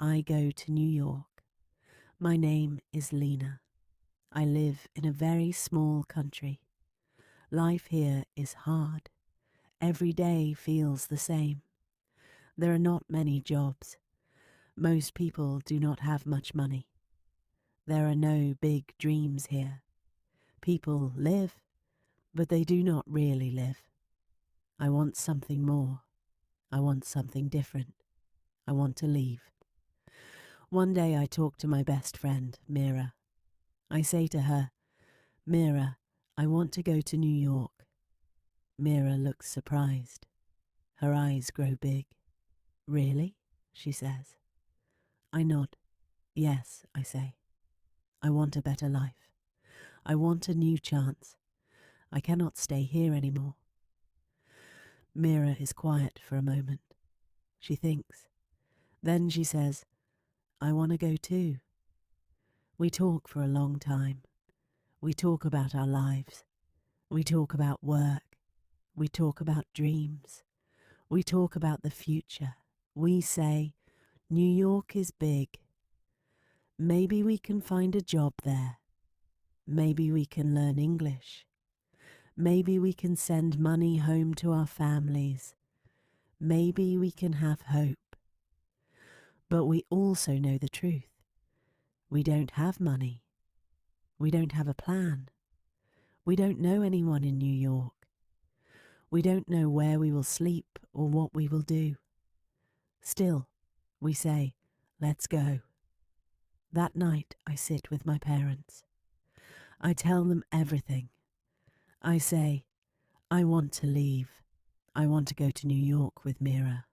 I go to New York. My name is Lena. I live in a very small country. Life here is hard. Every day feels the same. There are not many jobs. Most people do not have much money. There are no big dreams here. People live, but they do not really live. I want something more. I want something different. I want to leave. One day I talk to my best friend, Mira. I say to her, Mira, I want to go to New York. Mira looks surprised. Her eyes grow big. Really? She says. I nod. Yes, I say. I want a better life. I want a new chance. I cannot stay here anymore. Mira is quiet for a moment. She thinks. Then she says, I want to go too. We talk for a long time. We talk about our lives. We talk about work. We talk about dreams. We talk about the future. We say, New York is big. Maybe we can find a job there. Maybe we can learn English. Maybe we can send money home to our families. Maybe we can have hope. But we also know the truth. We don't have money. We don't have a plan. We don't know anyone in New York. We don't know where we will sleep or what we will do. Still, we say, let's go. That night I sit with my parents. I tell them everything. I say, I want to leave. I want to go to New York with Mira.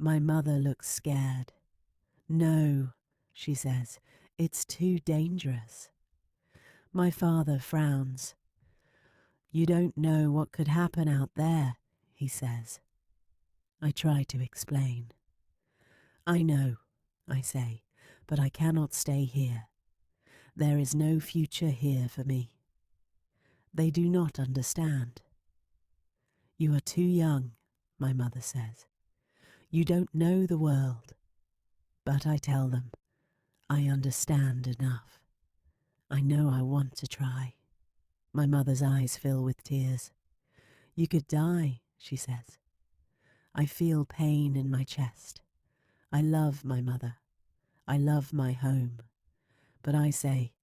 My mother looks scared. No, she says, it's too dangerous. My father frowns. You don't know what could happen out there, he says. I try to explain. I know, I say, but I cannot stay here. There is no future here for me. They do not understand. You are too young, my mother says. You don't know the world. But I tell them, I understand enough. I know I want to try. My mother's eyes fill with tears. You could die, she says. I feel pain in my chest. I love my mother. I love my home. But I say,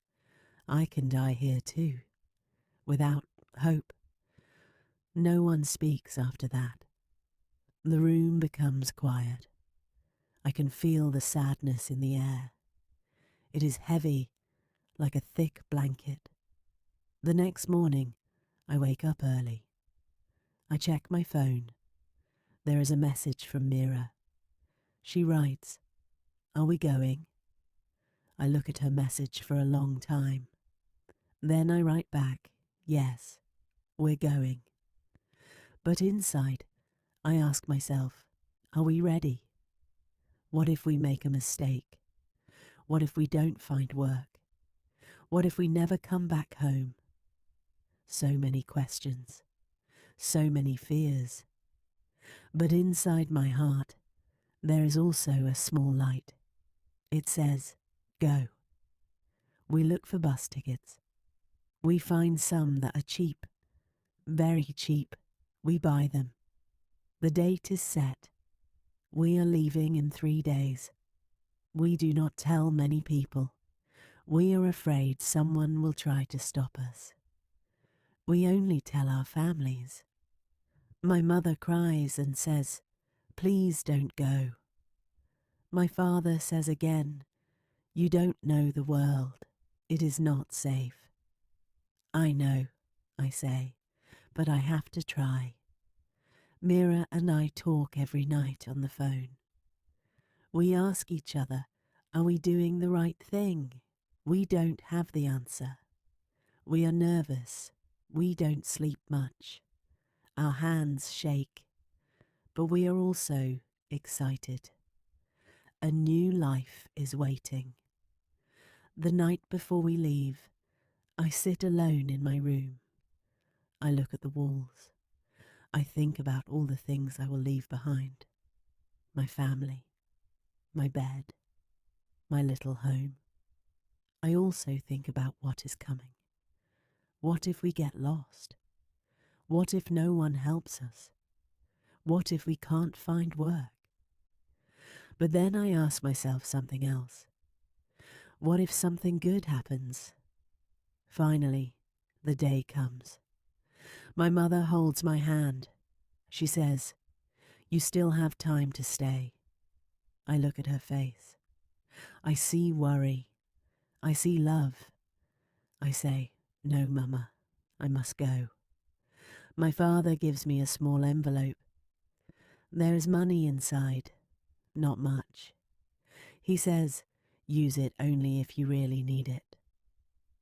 I can die here too, without hope. No one speaks after that. The room becomes quiet. I can feel the sadness in the air. It is heavy, like a thick blanket. The next morning, I wake up early. I check my phone. There is a message from Mira. She writes, Are we going? I look at her message for a long time. Then I write back, Yes, we're going. But inside, I ask myself, Are we ready? What if we make a mistake? What if we don't find work? What if we never come back home? So many questions, so many fears. But inside my heart, there is also a small light. It says, Go. We look for bus tickets. We find some that are cheap, very cheap. We buy them. The date is set. We are leaving in 3 days. We do not tell many people. We are afraid someone will try to stop us. We only tell our families. My mother cries and says, Please don't go. My father says again, You don't know the world. It is not safe. I know, I say, but I have to try. Mira and I talk every night on the phone. We ask each other, Are we doing the right thing? We don't have the answer. We are nervous. We don't sleep much. Our hands shake. But we are also excited. A new life is waiting. The night before we leave, I sit alone in my room. I look at the walls. I think about all the things I will leave behind. My family, my bed, my little home. I also think about what is coming. What if we get lost? What if no one helps us? What if we can't find work? But then I ask myself something else. What if something good happens? Finally, the day comes. My mother holds my hand. She says, "You still have time to stay." I look at her face. I see worry. I see love. I say, "No, Mama, I must go." My father gives me a small envelope. There is money inside, not much. He says, "Use it only if you really need it."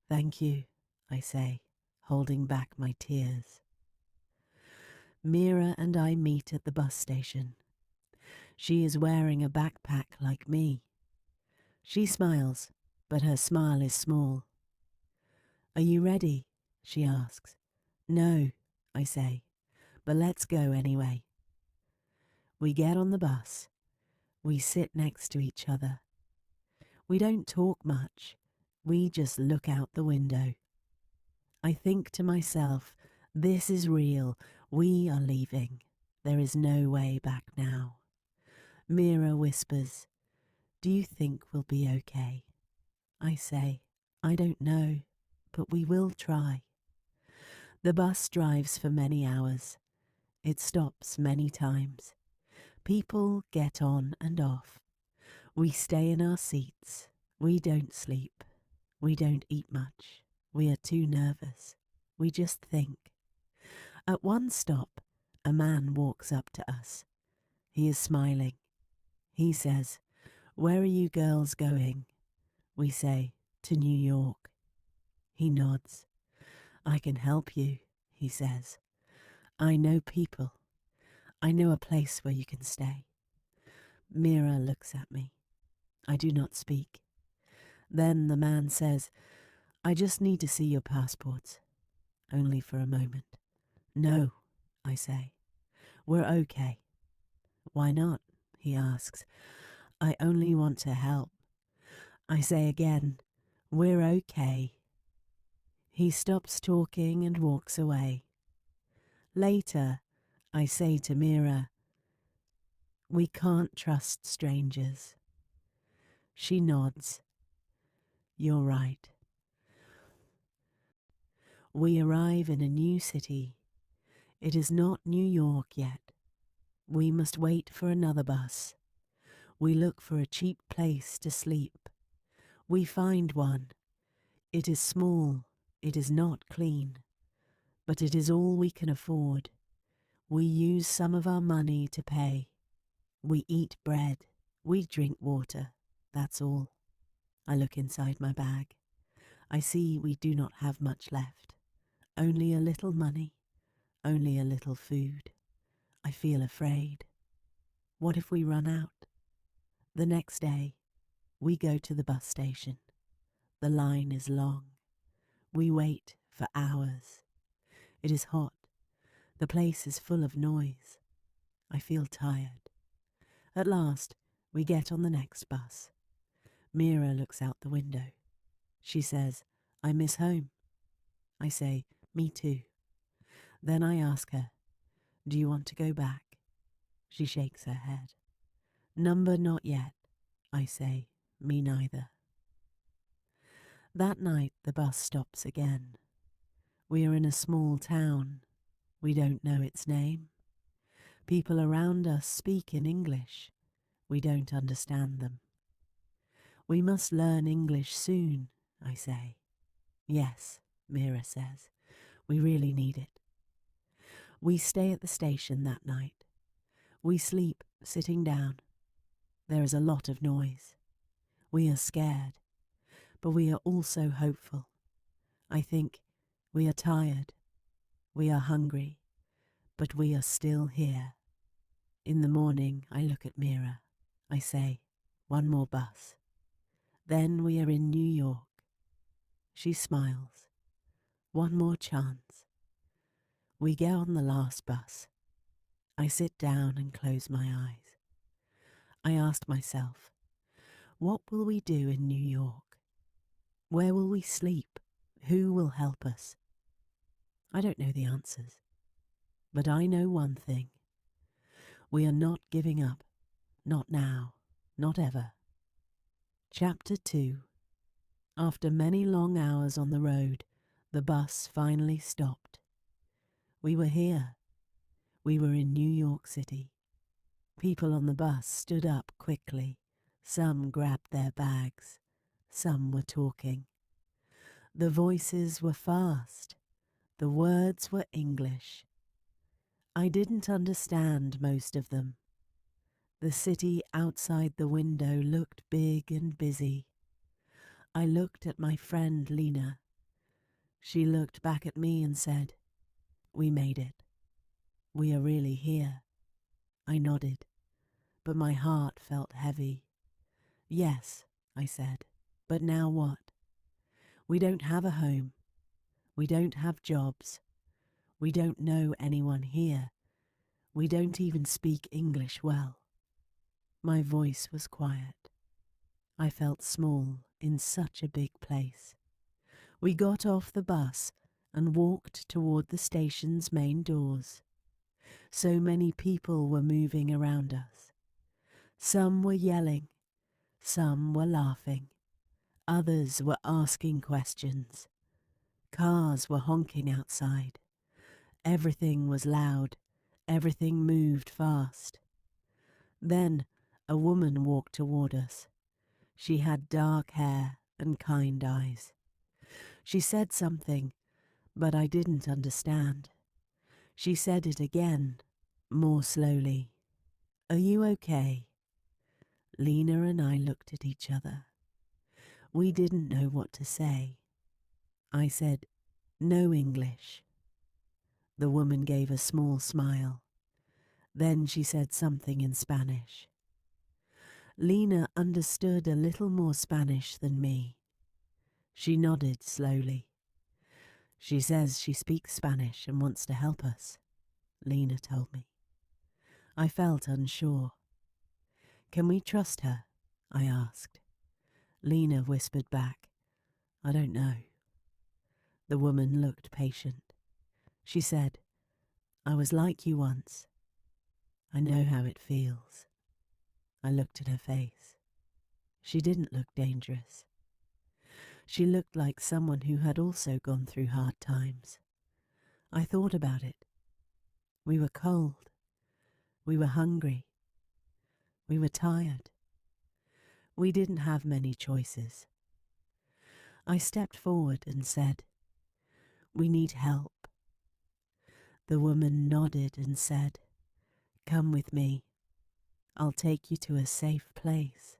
"Thank you," I say, holding back my tears. Mira and I meet at the bus station. She is wearing a backpack like me. She smiles, but her smile is small. "Are you ready?" she asks. "No," I say, "but let's go anyway." We get on the bus. We sit next to each other. We don't talk much. We just look out the window. I think to myself, this is real. We are leaving. There is no way back now. Mira whispers, "Do you think we'll be okay?" I say, "I don't know, but we will try." The bus drives for many hours. It stops many times. People get on and off. We stay in our seats. We don't sleep. We don't eat much. We are too nervous. We just think. At one stop, a man walks up to us. He is smiling. He says, "Where are you girls going?" We say, "To New York." He nods. "I can help you," he says. "I know people. I know a place where you can stay." Mira looks at me. I do not speak. Then the man says, "I just need to see your passports." Only for a moment. "No," I say. "We're okay." "Why not?" he asks. "I only want to help." I say again, "We're okay." He stops talking and walks away. Later, I say to Mira, "We can't trust strangers." She nods. "You're right." We arrive in a new city. It is not New York yet. We must wait for another bus. We look for a cheap place to sleep. We find one. It is small. It is not clean. But it is all we can afford. We use some of our money to pay. We eat bread. We drink water. That's all. I look inside my bag. I see we do not have much left. Only a little money. Only a little food. I feel afraid. What if we run out? The next day, we go to the bus station. The line is long. We wait for hours. It is hot. The place is full of noise. I feel tired. At last, we get on the next bus. Mira looks out the window. She says, "I miss home." I say, "Me too." Then I ask her, "Do you want to go back?" She shakes her head. "Number not yet." I say, "Me neither." That night the bus stops again. We are in a small town. We don't know its name. People around us speak in English. We don't understand them. "We must learn English soon," I say. "Yes," Mira says. "We really need it." We stay at the station that night. We sleep sitting down. There is a lot of noise. We are scared, but we are also hopeful. I think we are tired. We are hungry, but we are still here. In the morning, I look at Mira. I say, "One more bus." Then we are in New York. She smiles. "One more chance." We get on the last bus. I sit down and close my eyes. I ask myself, What will we do in New York? Where will we sleep? Who will help us? I don't know the answers, but I know one thing. We are not giving up. Not now. Not ever. Chapter 2. After many long hours on the road, the bus finally stopped. We were here. We were in New York City. People on the bus stood up quickly. Some grabbed their bags. Some were talking. The voices were fast. The words were English. I didn't understand most of them. The city outside the window looked big and busy. I looked at my friend Lena. She looked back at me and said, "We made it. We are really here." I nodded, but my heart felt heavy. "Yes," I said, "but now what? We don't have a home. We don't have jobs. We don't know anyone here. We don't even speak English well." My voice was quiet. I felt small in such a big place. We got off the bus and walked toward the station's main doors. So many people were moving around us. Some were yelling. Some were laughing. Others were asking questions. Cars were honking outside. Everything was loud. Everything moved fast. Then a woman walked toward us. She had dark hair and kind eyes. She said something, but I didn't understand. She said it again, more slowly. "Are you okay?" Lena and I looked at each other. We didn't know what to say. I said, "No English." The woman gave a small smile. Then she said something in Spanish. Lena understood a little more Spanish than me. She nodded slowly. "She says she speaks Spanish and wants to help us," Lena told me. I felt unsure. "Can we trust her?" I asked. Lena whispered back, "I don't know." The woman looked patient. She said, "I was like you once. I know how it feels." I looked at her face. She didn't look dangerous. She looked like someone who had also gone through hard times. I thought about it. We were cold. We were hungry. We were tired. We didn't have many choices. I stepped forward and said, "We need help." The woman nodded and said, "Come with me. I'll take you to a safe place.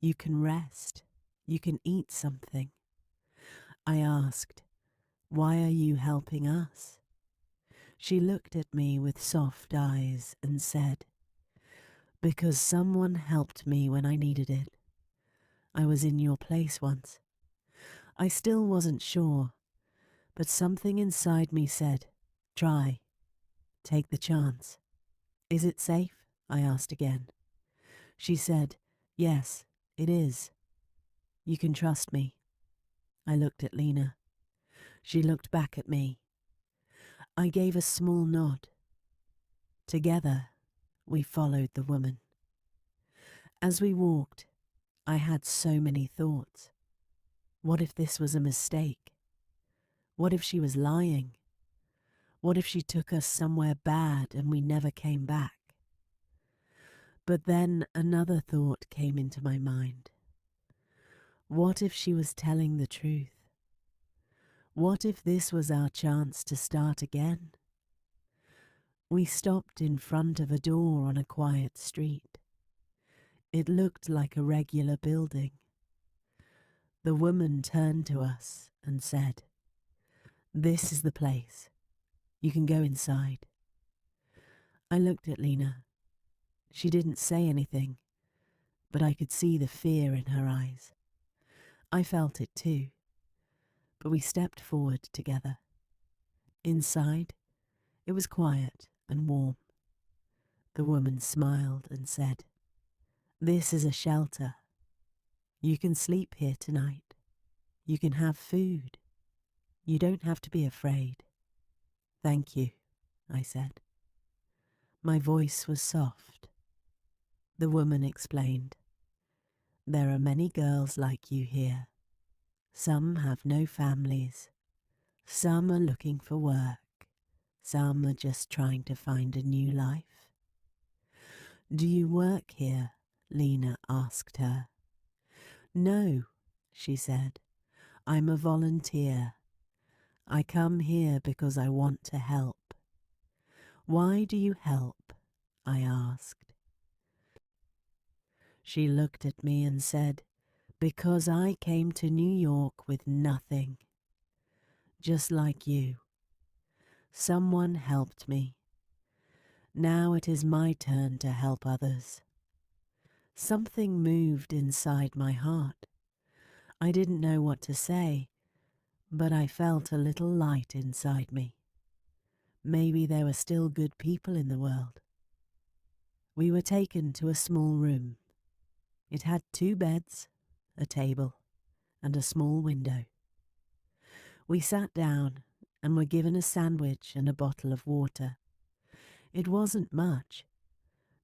You can rest. You can eat something." I asked, "Why are you helping us?" She looked at me with soft eyes and said, "Because someone helped me when I needed it. I was in your place once." I still wasn't sure, but something inside me said, "Try. Take the chance." "Is it safe?" I asked again. She said, "Yes, it is. You can trust me." I looked at Lena. She looked back at me. I gave a small nod. Together, we followed the woman. As we walked, I had so many thoughts. What if this was a mistake? What if she was lying? What if she took us somewhere bad and we never came back? But then another thought came into my mind. What if she was telling the truth? What if this was our chance to start again? We stopped in front of a door on a quiet street. It looked like a regular building. The woman turned to us and said, "This is the place. You can go inside." I looked at Lena. She didn't say anything, but I could see the fear in her eyes. I felt it too, but we stepped forward together. Inside, it was quiet and warm. The woman smiled and said, "This is a shelter. You can sleep here tonight. You can have food. You don't have to be afraid. Thank you, I said. My voice was soft. The woman explained. There are many girls like you here. Some have no families. Some are looking for work. Some are just trying to find a new life. Do you work here? Lena asked her. No, she said. I'm a volunteer. I come here because I want to help. Why do you help? I asked. She looked at me and said, because I came to New York with nothing. Just like you. Someone helped me. Now it is my turn to help others. Something moved inside my heart. I didn't know what to say, but I felt a little light inside me. Maybe there were still good people in the world. We were taken to a small room. It had 2 beds, a table, and a small window. We sat down and were given a sandwich and a bottle of water. It wasn't much,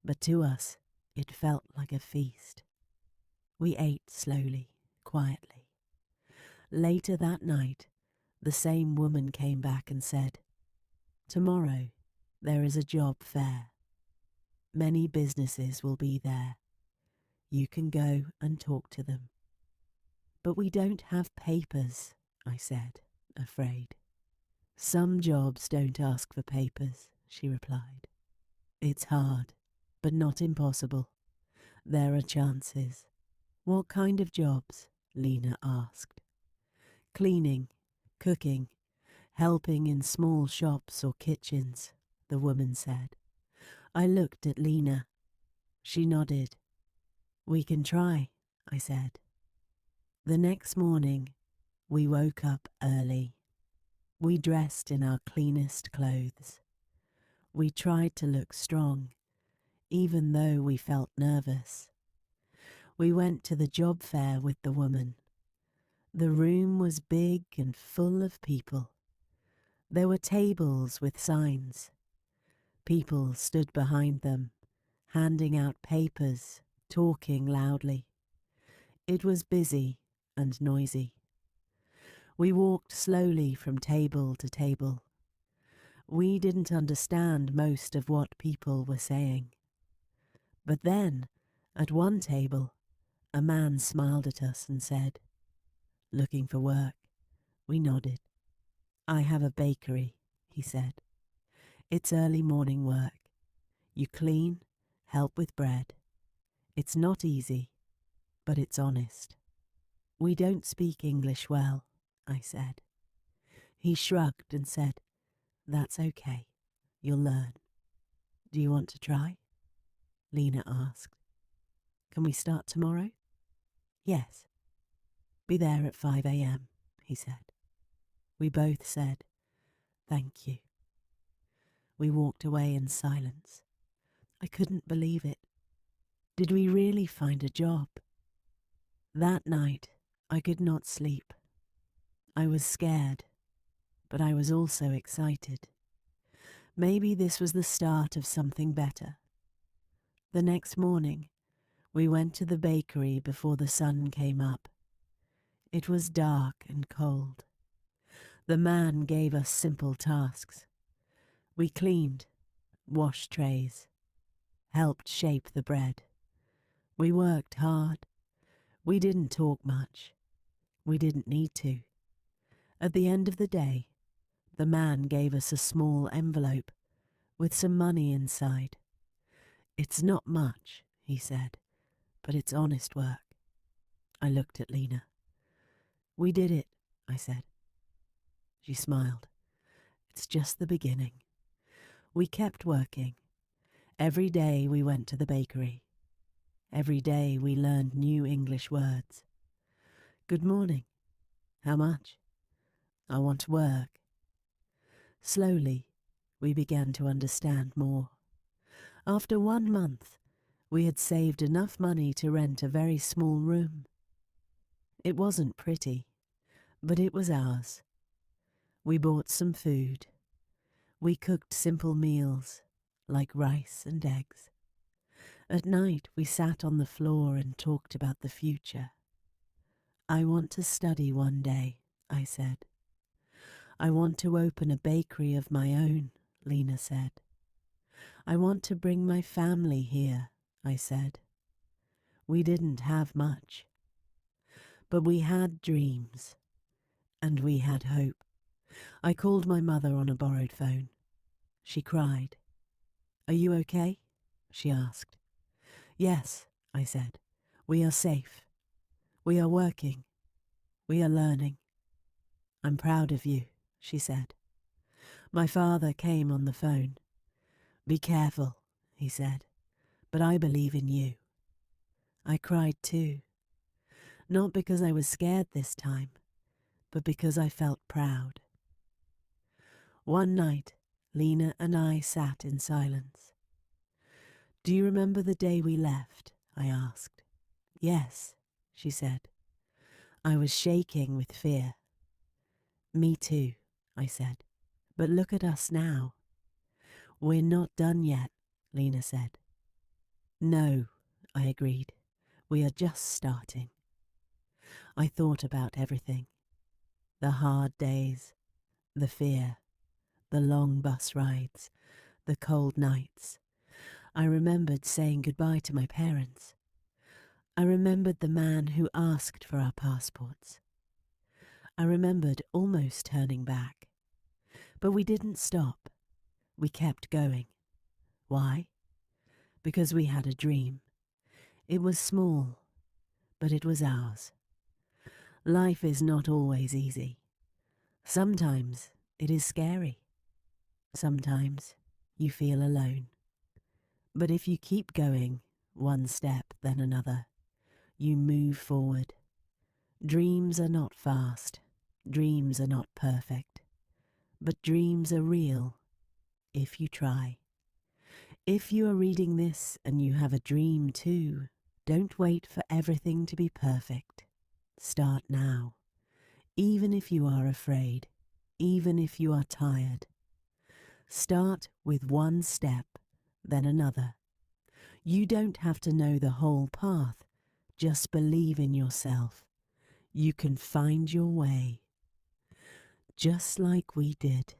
but to us it felt like a feast. We ate slowly, quietly. Later that night, the same woman came back and said, tomorrow there is a job fair. Many businesses will be there. You can go and talk to them. But we don't have papers, I said, afraid. Some jobs don't ask for papers, she replied. It's hard, but not impossible. There are chances. What kind of jobs? Lena asked. Cleaning, cooking, helping in small shops or kitchens, the woman said. I looked at Lena. She nodded. We can try, I said. The next morning, we woke up early. We dressed in our cleanest clothes. We tried to look strong, even though we felt nervous. We went to the job fair with the woman. The room was big and full of people. There were tables with signs. People stood behind them, handing out papers, talking loudly. It was busy and noisy. We walked slowly from table to table. We didn't understand most of what people were saying. But then, at one table, a man smiled at us and said, looking for work. We nodded. I have a bakery, he said. It's early morning work. You clean, help with bread. It's not easy, but it's honest. We don't speak English well, I said. He shrugged and said, that's okay. You'll learn. Do you want to try? Lena asked. Can we start tomorrow? Yes. Be there at 5 a.m, he said. We both said, thank you. We walked away in silence. I couldn't believe it. Did we really find a job? That night, I could not sleep. I was scared, but I was also excited. Maybe this was the start of something better. The next morning, we went to the bakery before the sun came up. It was dark and cold. The man gave us simple tasks. We cleaned, washed trays, helped shape the bread. We worked hard. We didn't talk much. We didn't need to. At the end of the day, the man gave us a small envelope with some money inside. It's not much, he said, but it's honest work. I looked at Lena. We did it, I said. She smiled. It's just the beginning. We kept working. Every day we went to the bakery. Every day we learned new English words. Good morning. How much? I want to work. Slowly, we began to understand more. After 1 month, we had saved enough money to rent a very small room. It wasn't pretty, but it was ours. We bought some food. We cooked simple meals, like rice and eggs. At night, we sat on the floor and talked about the future. I want to study one day, I said. I want to open a bakery of my own, Lena said. I want to bring my family here, I said. We didn't have much, but we had dreams, and we had hope. I called my mother on a borrowed phone. She cried. Are you okay? She asked. Yes, I said. We are safe. We are working. We are learning. I'm proud of you, she said. My father came on the phone. Be careful, he said, but I believe in you. I cried too. Not because I was scared this time, but because I felt proud. One night, Lena and I sat in silence. Do you remember the day we left? I asked. Yes, she said. I was shaking with fear. Me too, I said. But look at us now. We're not done yet, Lena said. No, I agreed. We are just starting. I thought about everything. The hard days, the fear, the long bus rides, the cold nights. I remembered saying goodbye to my parents. I remembered the man who asked for our passports. I remembered almost turning back. But we didn't stop. We kept going. Why? Because we had a dream. It was small, but it was ours. Life is not always easy. Sometimes it is scary. Sometimes you feel alone. But if you keep going, one step then another, you move forward. Dreams are not fast. Dreams are not perfect. But dreams are real if you try. If you are reading this and you have a dream too, don't wait for everything to be perfect. Start now. Even if you are afraid, even if you are tired. Start with one step, then another. You don't have to know the whole path. Just believe in yourself. You can find your way. Just like we did.